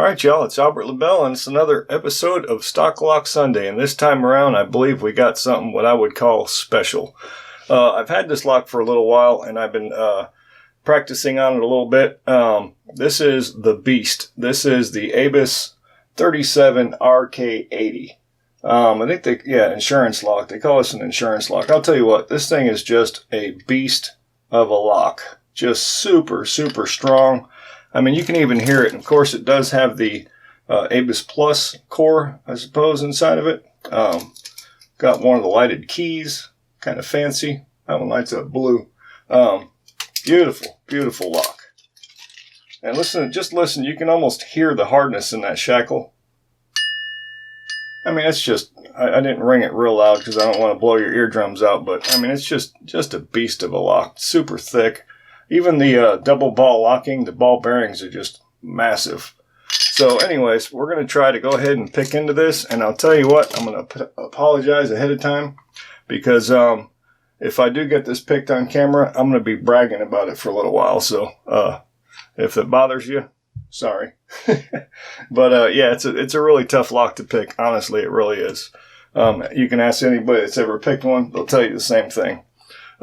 Alright y'all, it's Albert Lebel and it's another episode of Stocklocksunday, and this time around I believe we got something what I would call special. I've had this lock for a little while and I've been practicing on it a little bit. This is the beast. This is the Abus 37 RK80. I think insurance lock. They call this an insurance lock. I'll tell you what, this thing is just a beast of a lock. Just super, super strong. I mean, you can even hear it. Of course, it does have the Abus Plus core, I suppose, inside of it. Got one of the lighted keys. Kind of fancy. That one lights up blue. Beautiful, beautiful lock. And just listen. You can almost hear the hardness in that shackle. I mean, it's just, I didn't ring it real loud because I don't want to blow your eardrums out. But, I mean, it's just a beast of a lock. Super thick. Even the double ball locking, the ball bearings are just massive. So anyways, we're going to try to go ahead and pick into this. And I'll tell you what, I'm going to apologize ahead of time. Because if I do get this picked on camera, I'm going to be bragging about it for a little while. So if it bothers you, sorry. But yeah, it's a really tough lock to pick. Honestly, it really is. You can ask anybody that's ever picked one. They'll tell you the same thing.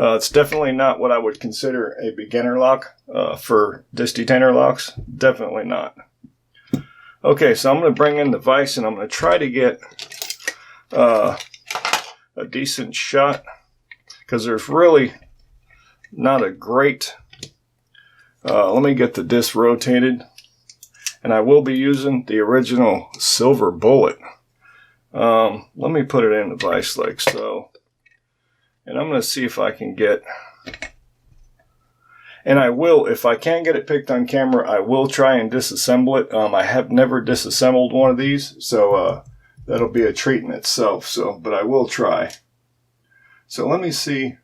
It's definitely not what I would consider a beginner lock for disc detainer locks. Definitely not. Okay, so I'm going to bring in the vise and I'm going to try to get a decent shot because there's really not a great... let me get the disc rotated. And I will be using the original silver bullet. Let me put it in the vise like so. And I'm going to see if I can get, and I will, if I can get it picked on camera, I will try and disassemble it. I have never disassembled one of these, so that'll be a treat in itself. But I will try. So let me see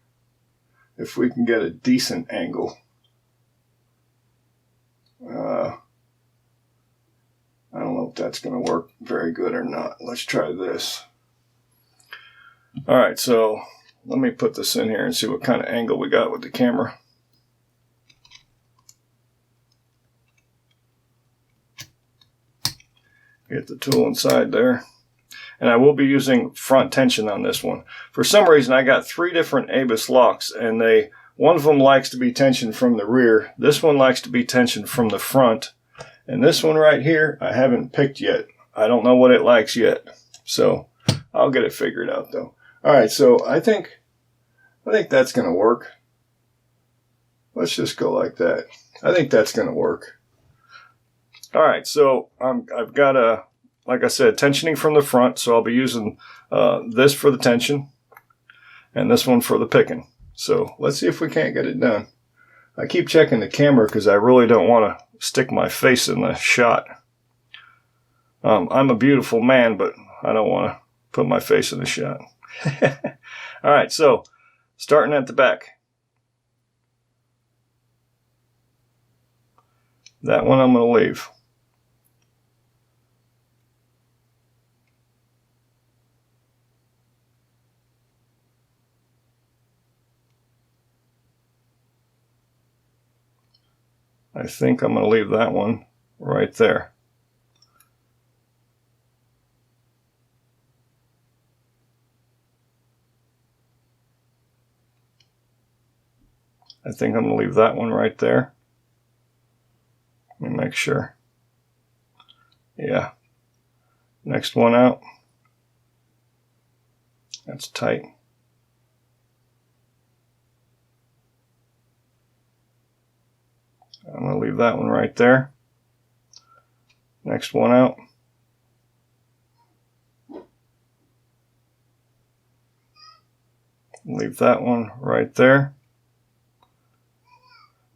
if we can get a decent angle. I don't know if that's going to work very good or not. Let's try this. All right, so let me put this in here and see what kind of angle we got with the camera. Get the tool inside there. And I will be using front tension on this one. For some reason, I got 3 different Abus locks, and one of them likes to be tensioned from the rear. This one likes to be tensioned from the front. And this one right here, I haven't picked yet. I don't know what it likes yet. So I'll get it figured out, though. All right, so I think that's going to work. Let's just go like that. I think that's going to work. All right, so I've got like I said, tensioning from the front. So I'll be using this for the tension and this one for the picking. So let's see if we can't get it done. I keep checking the camera because I really don't want to stick my face in the shot. I'm a beautiful man, but I don't want to put my face in the shot. All right, so starting at the back. That one I'm going to leave. I think I'm going to leave that one right there. I think I'm going to leave that one right there. Let me make sure. Yeah. Next one out. That's tight. I'm going to leave that one right there. Next one out. Leave that one right there.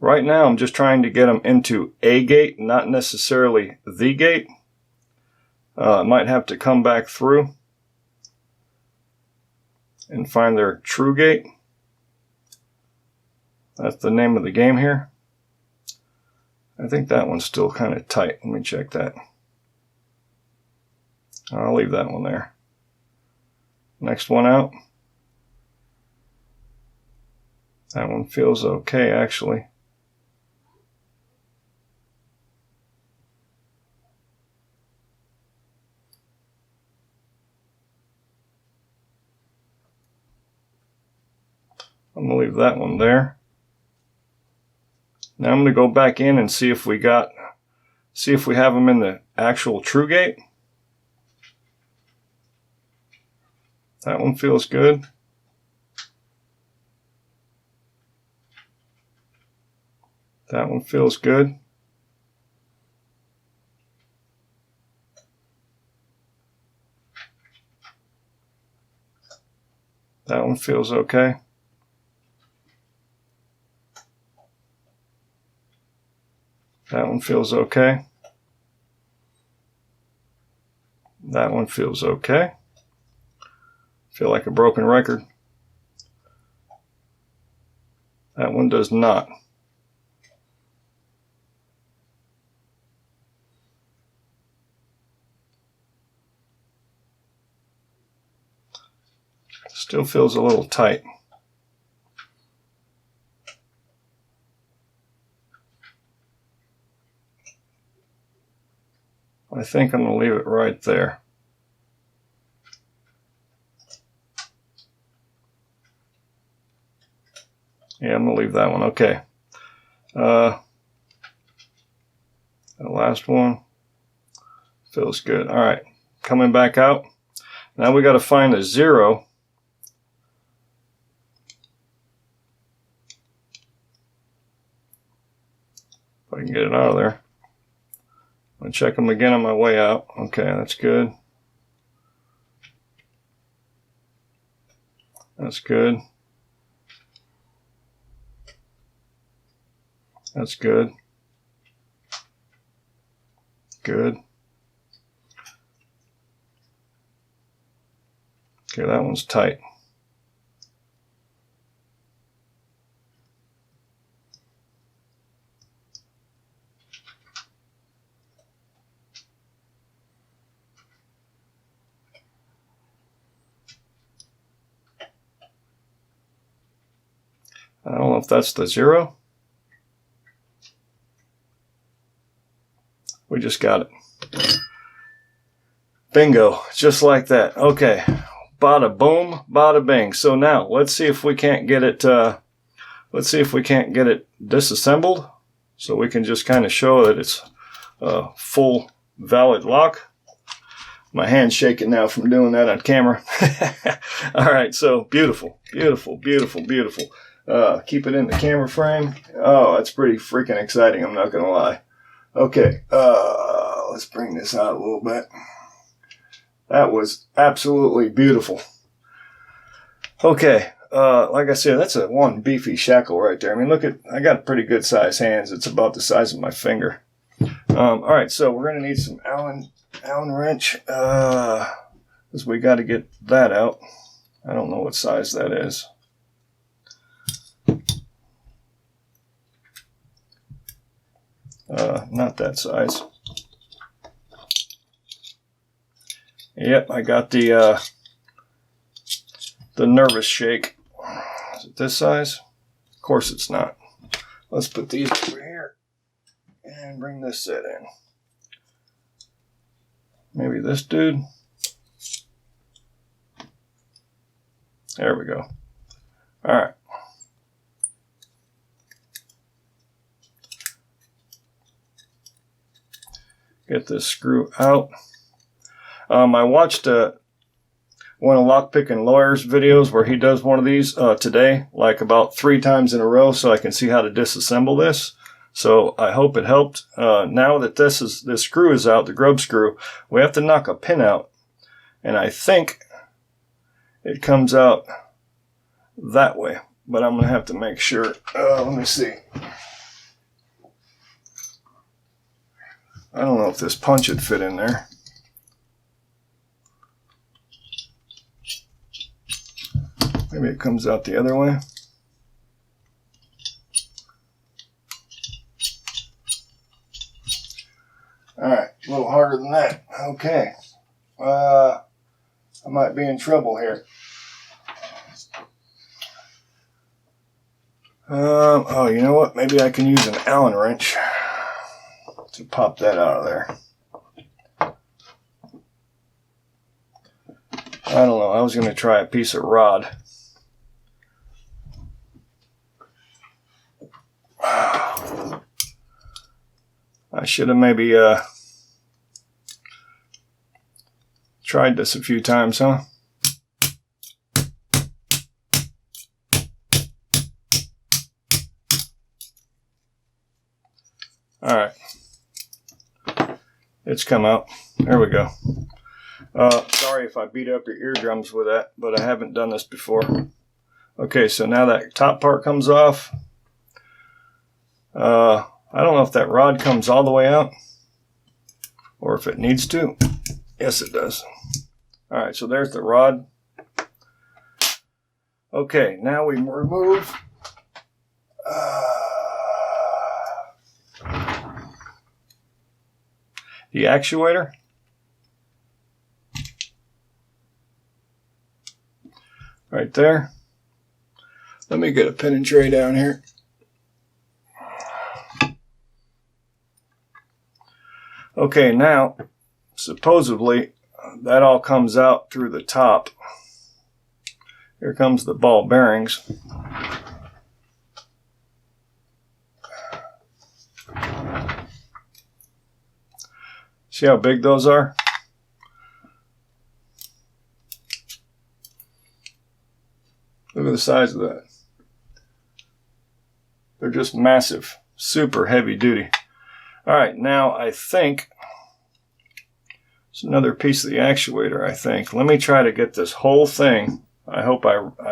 Right now, I'm just trying to get them into a gate, not necessarily the gate. I might have to come back through and find their true gate. That's the name of the game here. I think that one's still kind of tight. Let me check that. I'll leave that one there. Next one out. That one feels okay, actually. going to leave that one there. Now I'm going to go back in and see if we have them in the actual true gate. That one feels good. That one feels good. That one feels okay. That one feels okay. That one feels okay. Feel like a broken record. That one does not. Still feels a little tight. I think I'm going to leave it right there. Yeah, I'm going to leave that one. Okay. The last one feels good. All right. Coming back out. Now we got to find a 0. If I can get it out of there. I'm going to check them again on my way out. Okay, that's good. That's good. That's good. Good. Okay, that one's tight. I don't know if that's the 0. We just got it. Bingo. Just like that. Okay. Bada boom, bada bing. So now let's see if we can't get it disassembled, so we can just kind of show that it's a full valid lock. My hand's shaking now from doing that on camera. All right, so beautiful, beautiful, beautiful, beautiful. Keep it in the camera frame. Oh, that's pretty freaking exciting, I'm not going to lie. Okay, let's bring this out a little bit. That was absolutely beautiful. Okay, like I said, that's one beefy shackle right there. I mean, I got pretty good size hands. It's about the size of my finger. All right, so we're going to need some Allen wrench, because we got to get that out. I don't know what size that is. Not that size. Yep, I got the nervous shake. Is it this size? Of course it's not. Let's put these over here and bring this set in. Maybe this dude. There we go. All right. Get this screw out. I watched one of LockPickingLawyers videos where he does one of these today, like about 3 times in a row, so I can see how to disassemble this. So I hope it helped. Now that this screw is out, the grub screw, we have to knock a pin out, and I think it comes out that way. But I'm gonna have to make sure. Let me see. I don't know if this punch would fit in there. Maybe it comes out the other way. Alright, a little harder than that. Okay. I might be in trouble here. Oh, you know what? Maybe I can use an Allen wrench to pop that out of there. I don't know. I was going to try a piece of rod. I should have maybe tried this a few times, huh? Alright. It's come out. There we go. Sorry if I beat up your eardrums with that, but I haven't done this before. Okay, so now that top part comes off. I don't know if that rod comes all the way out or if it needs to. Yes, it does. Alright, so there's the rod. Okay, now we remove the actuator. Right there. Let me get a pin and tray down here. Okay, now, supposedly, that all comes out through the top. Here comes the ball bearings. See how big those are? Look at the size of that. They're just massive, super heavy duty. Alright, now I think it's another piece of the actuator, I think. Let me try to get this whole thing. I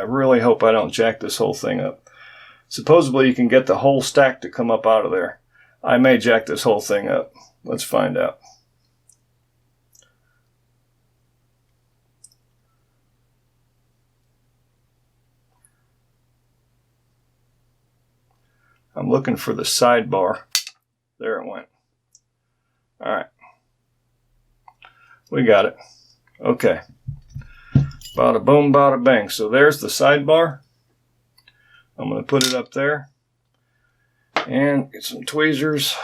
really hope I don't jack this whole thing up. Supposedly you can get the whole stack to come up out of there. I may jack this whole thing up. Let's find out. I'm looking for the sidebar. There it went. Alright. We got it. Okay. Bada boom, bada bang. So there's the sidebar. I'm going to put it up there. And get some tweezers.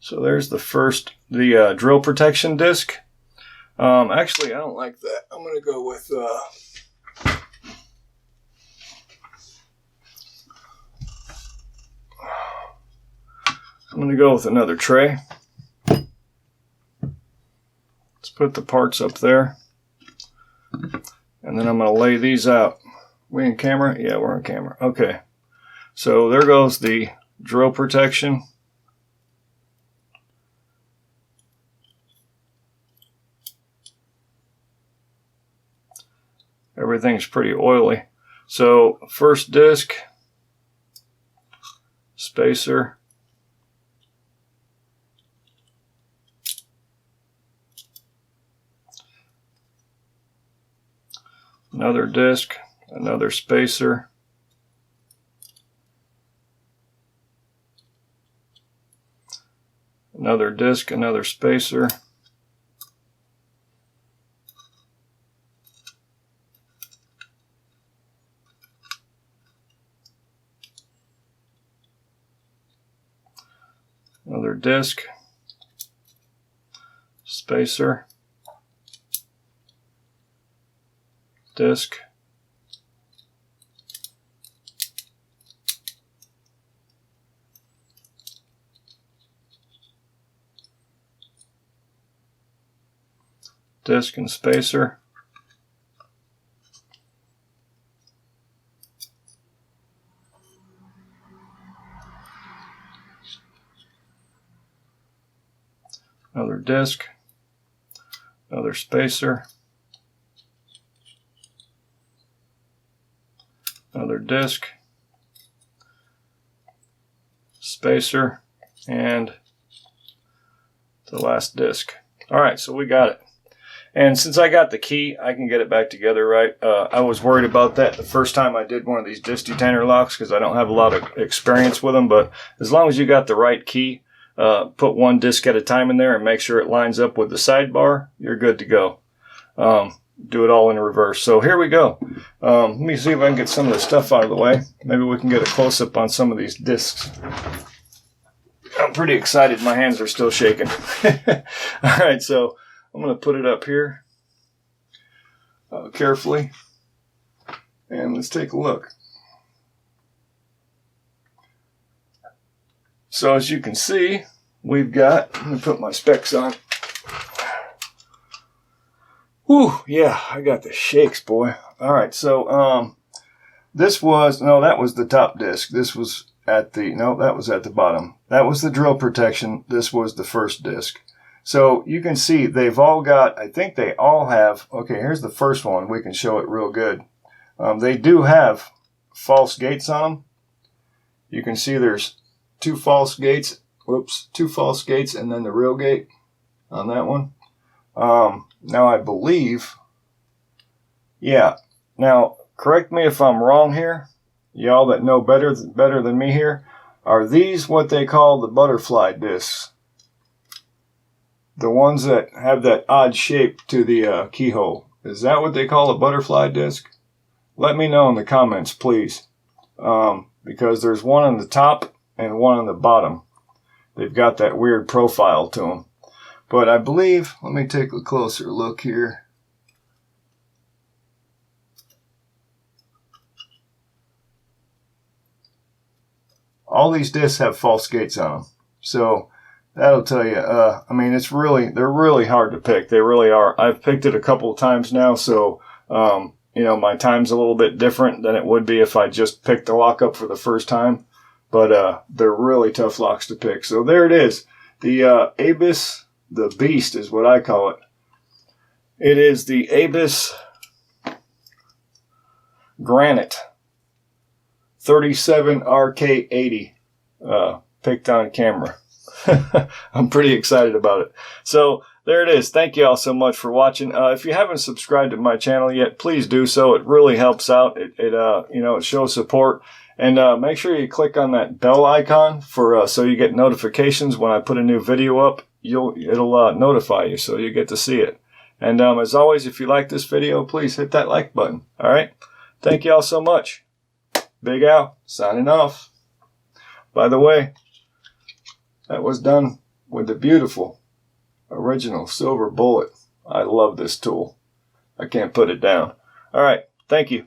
So there's the first, the drill protection disc. Actually, I don't like that. I'm going to go with... I'm going to go with another tray. Let's put the parts up there. And then I'm going to lay these out. We in camera? Yeah, we're on camera. Okay. So there goes the drill protection. Everything's pretty oily. So first disc, spacer. Another disc, another spacer, another disc, another spacer, another disc, spacer, disc, disc and spacer, another disc, another spacer, another disc, spacer, and the last disc. Alright, so we got it. And since I got the key, I can get it back together right. I was worried about that the first time I did one of these disc detainer locks because I don't have a lot of experience with them. But as long as you got the right key, put one disc at a time in there and make sure it lines up with the sidebar, you're good to go. Do it all in reverse. So here we go. Let me see if I can get some of the stuff out of the way. Maybe we can get a close-up on some of these discs. I'm pretty excited. My hands are still shaking. Alright, so I'm going to put it up here carefully. And let's take a look. So as you can see, we've got, let me put my specs on. Whew, yeah, I got the shakes, boy. All right, so this was, no, that was the top disc. This was at the, no, that was at the bottom. That was the drill protection. This was the first disc. So you can see they've all got, I think they all have, okay, here's the first one. We can show it real good. They do have false gates on them. You can see there's two false gates. Whoops, two false gates and then the real gate on that one. Now I believe, yeah. Now correct me if I'm wrong here. Y'all that know better than me here. Are these what they call the butterfly discs? The ones that have that odd shape to the keyhole. Is that what they call a butterfly disc? Let me know in the comments, please. Because there's one on the top and one on the bottom. They've got that weird profile to them. But I believe, let me take a closer look here. All these discs have false gates on them. So that'll tell you, I mean, they're really hard to pick. They really are. I've picked it a couple of times now, so, you know, my time's a little bit different than it would be if I just picked the lock up for the first time. But they're really tough locks to pick. So there it is. The Abus, the Beast is what I call it. It is the Abus Granit 37 RK80 picked on camera. I'm pretty excited about it. So there it is. Thank you all so much for watching. If you haven't subscribed to my channel yet, please do so. It really helps out. It shows support. And make sure you click on that bell icon for so you get notifications when I put a new video up. It'll notify you, so you get to see it. And as always, if you like this video, please hit that like button. All right. Thank you all so much. Big Al signing off. By the way, that was done with the beautiful original silver bullet. I love this tool. I can't put it down. All right. Thank you.